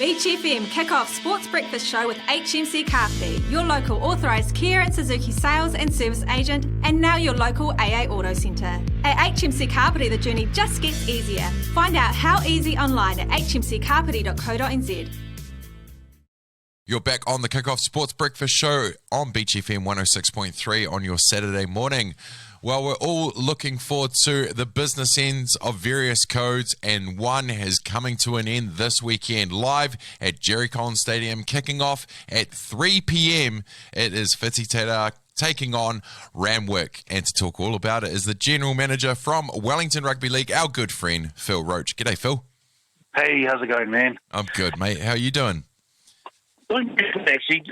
Beach FM kick-off sports breakfast show with HMC Kapiti, your local authorised Kia and Suzuki sales and service agent, and now your local AA Auto Centre. At HMC Kapiti, the journey just gets easier. Find out how easy online at hmckapiti.co.nz. You're back on the Kickoff Sports Breakfast Show on Beach FM 106.3 on your Saturday morning. Well, we're all looking forward to the business ends of various codes, and one is coming to an end this weekend, live at Jerry Collins Stadium, kicking off at 3 p.m. It is Whiti Te Rā taking on Randwick, and to talk all about it is the General Manager from Wellington Rugby League, our good friend, Phil Roache. G'day, Phil. Hey, how's it going, man? I'm good, mate. How are you doing? Doing good, actually.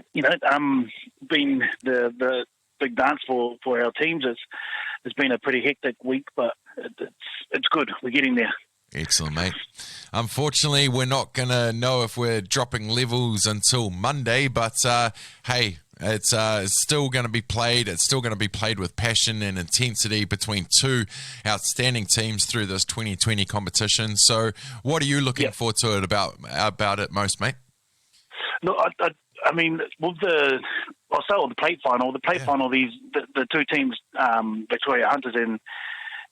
Been the big dance for our teams. It's been a pretty hectic week, but it's good. We're getting there. Excellent, mate. Unfortunately, we're not going to know if we're dropping levels until Monday, but hey, it's still going to be played. It's still going to be played with passion and intensity between two outstanding teams through this 2020 competition. So what are you looking forward to it about it most, mate? Look, I mean, I'll start with the plate final. The plate final, the two teams, Victoria Hunters and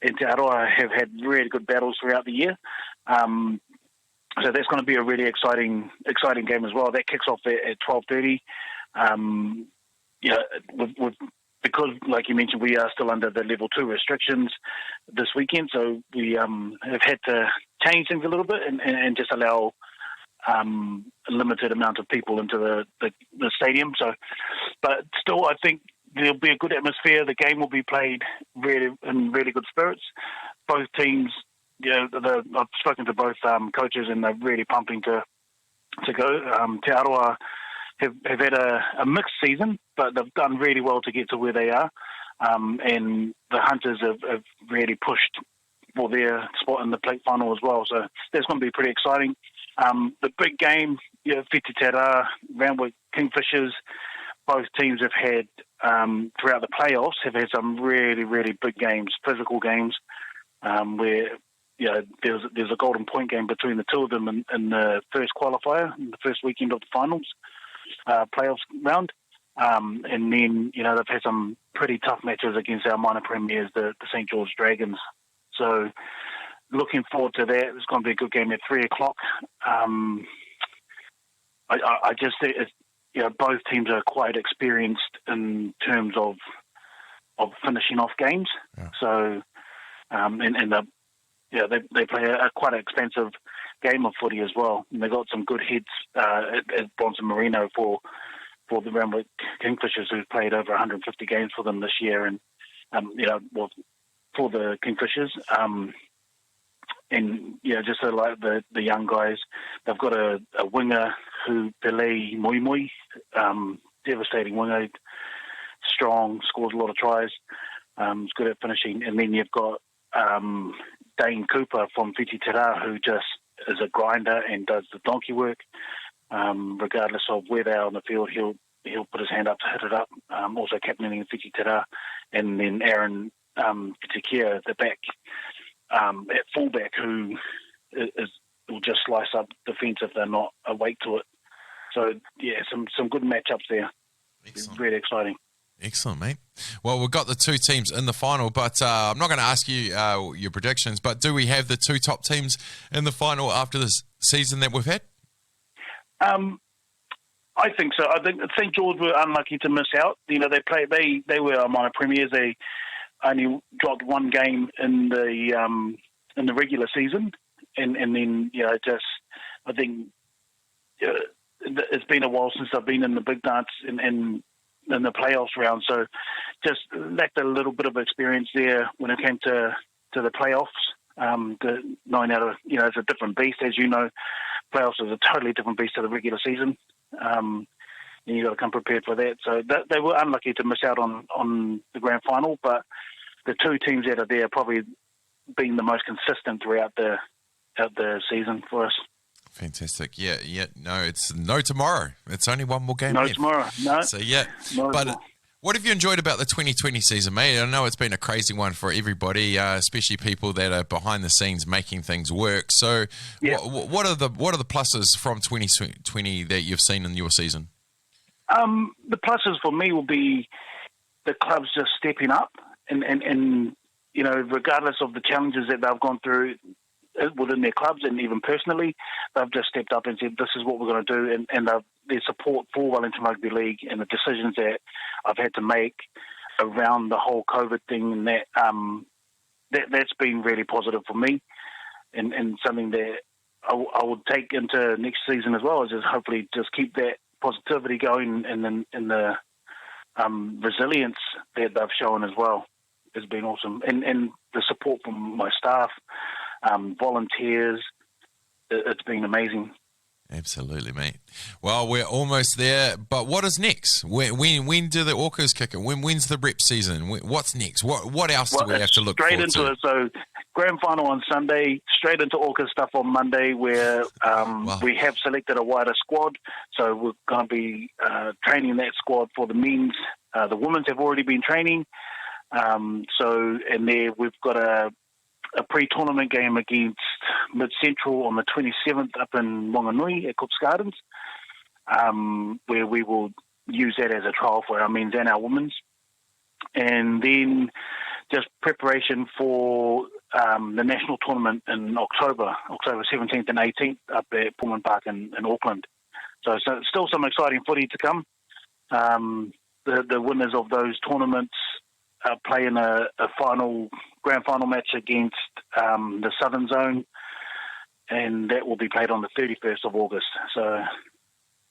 Te Aroha, have had really good battles throughout the year. So that's going to be a really exciting game as well. That kicks off at 12:30. Because, like you mentioned, we are still under the level 2 restrictions this weekend, so we have had to change things a little bit and just allow a limited amount of people into the stadium. So, but still, I think there'll be a good atmosphere. The game will be played in really good spirits. Both teams, I've spoken to both coaches, and they're really pumping to go. Te Aroha have had a mixed season, but they've done really well to get to where they are. And the Hunters have really pushed for their spot in the plate final as well. So that's going to be pretty exciting. The big game, Whiti Te Rā, Randwick Kingfishers, both teams have had, throughout the playoffs, have had some really, really big games, physical games, where there's a golden point game between the two of them in the first qualifier, in the first weekend of the finals, playoffs round. And then, they've had some pretty tough matches against our minor premiers, the St. George Dragons. So, looking forward to that. It's going to be a good game at 3 o'clock. I just think both teams are quite experienced in terms of finishing off games. Yeah. So, they play a quite an expensive game of footy as well. And they got some good heads at Bronson Marino for the Randwick Kingfishers, who've played over 150 games for them this year, and for the Kingfishers. And just so like the young guys, they've got a winger who Pele Moimoi, devastating winger, strong, scores a lot of tries, is good at finishing. And then you've got Dane Cooper from Whiti Te Rā, who just is a grinder and does the donkey work. Regardless of where they are on the field, he'll put his hand up to hit it up. Also captaining Whiti Te Rā, and then Aaron Pitikia, the back. At fullback, who will just slice up defence if they're not awake to it. So, some good matchups there. Excellent. Really exciting. Excellent, mate. Well, we've got the two teams in the final, but I'm not going to ask you your predictions, but do we have the two top teams in the final after this season that we've had? I think so. I think St. George were unlucky to miss out. They were our minor premiers. They only dropped one game in the regular season, and then I think it's been a while since I've been in the big dance in the playoffs round, so just lacked a little bit of experience there when it came to the playoffs. The 9 out of it's a different beast, as you know. Playoffs is a totally different beast to the regular season. And you got to come prepared for that. So they were unlucky to miss out on the grand final, but the two teams that are there probably been the most consistent throughout the season for us. Fantastic. Yeah. No, it's no tomorrow. It's only one more game No left. Tomorrow. No. So, yeah. No but tomorrow. What have you enjoyed about the 2020 season, mate? I know it's been a crazy one for everybody, especially people that are behind the scenes making things work. So, Yeah. what are the pluses from 2020 that you've seen in your season? The pluses for me will be the clubs just stepping up, and you know, regardless of the challenges that they've gone through within their clubs and even personally, they've just stepped up and said, this is what we're going to do, and their support for Wellington Rugby League and the decisions that I've had to make around the whole COVID thing, and that's been really positive for me, and something that I would take into next season as well, is just hopefully just keep that positivity going, and the resilience that they've shown as well has been awesome, and the support from my staff, volunteers, it's been amazing. Absolutely, mate. Well, we're almost there, but what is next? When do the Orcas kick it? When's the rep season? What's next? What else do we have to look straight forward into to? it. So grand final on Sunday, straight into Orcas stuff on Monday, where Wow. we have selected a wider squad. So we're going to be training that squad for the men's. The women's have already been training. And there we've got a pre-tournament game against Mid-Central on the 27th up in Wanganui at Cooks Gardens, where we will use that as a trial for our men's and our women's. And then just preparation for the national tournament in October 17th and 18th up at Pullman Park in Auckland. So still some exciting footy to come. The winners of those tournaments play in a grand final match against the Southern Zone, and that will be played on the 31st of August. So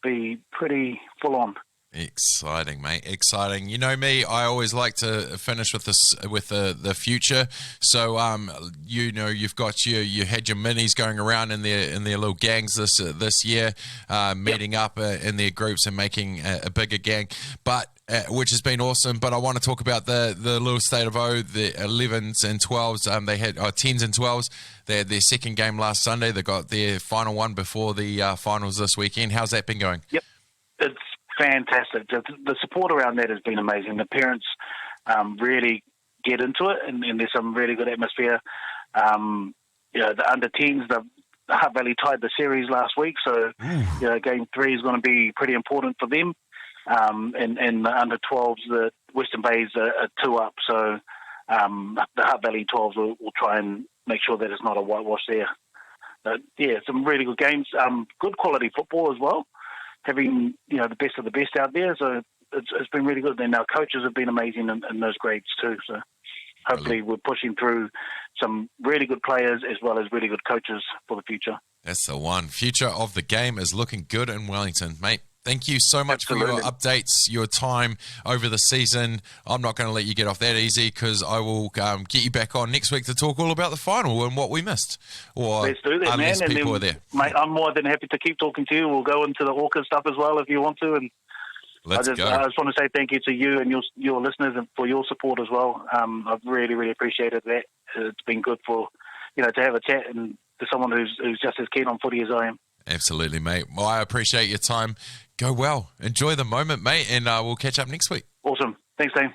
be pretty full on. Exciting, mate. Exciting. You know me, I always like to finish with this, with the future. So, you know, you've got you had your minis going around in their little gangs this year, meeting up in their groups and making a bigger gang, but which has been awesome. But I want to talk about the little State of O, the 11s and 12s. They had 10s and 12s. They had their second game last Sunday. They got their final one before the finals this weekend. How's that been going? Yep, it's fantastic. The support around that has been amazing. The parents really get into it, and there's some really good atmosphere. You know, the under-10s, the Hutt Valley tied the series last week, so you know, game 3 is going to be pretty important for them. And the under-12s, the Western Bays are 2 up, so the Hutt Valley 12s will try and make sure that it's not a whitewash there. But yeah, some really good games, good quality football as well. Having, you know, the best of the best out there, so it's been really good. And our coaches have been amazing in those grades too. So hopefully we're pushing through some really good players as well as really good coaches for the future. That's the one. Future of the game is looking good in Wellington, mate. Thank you so much for your updates, your time over the season. I'm not going to let you get off that easy, because I will get you back on next week to talk all about the final and what we missed. Or let's do that, man. And people then, are there. Mate, I'm more than happy to keep talking to you. We'll go into the Orca stuff as well if you want to. And I just want to say thank you to you and your listeners and for your support as well. I've really, really appreciated that. It's been good for, you know, to have a chat and to someone who's just as keen on footy as I am. Absolutely, mate. Well, I appreciate your time. Go well. Enjoy the moment, mate, and we'll catch up next week. Awesome. Thanks, Dave.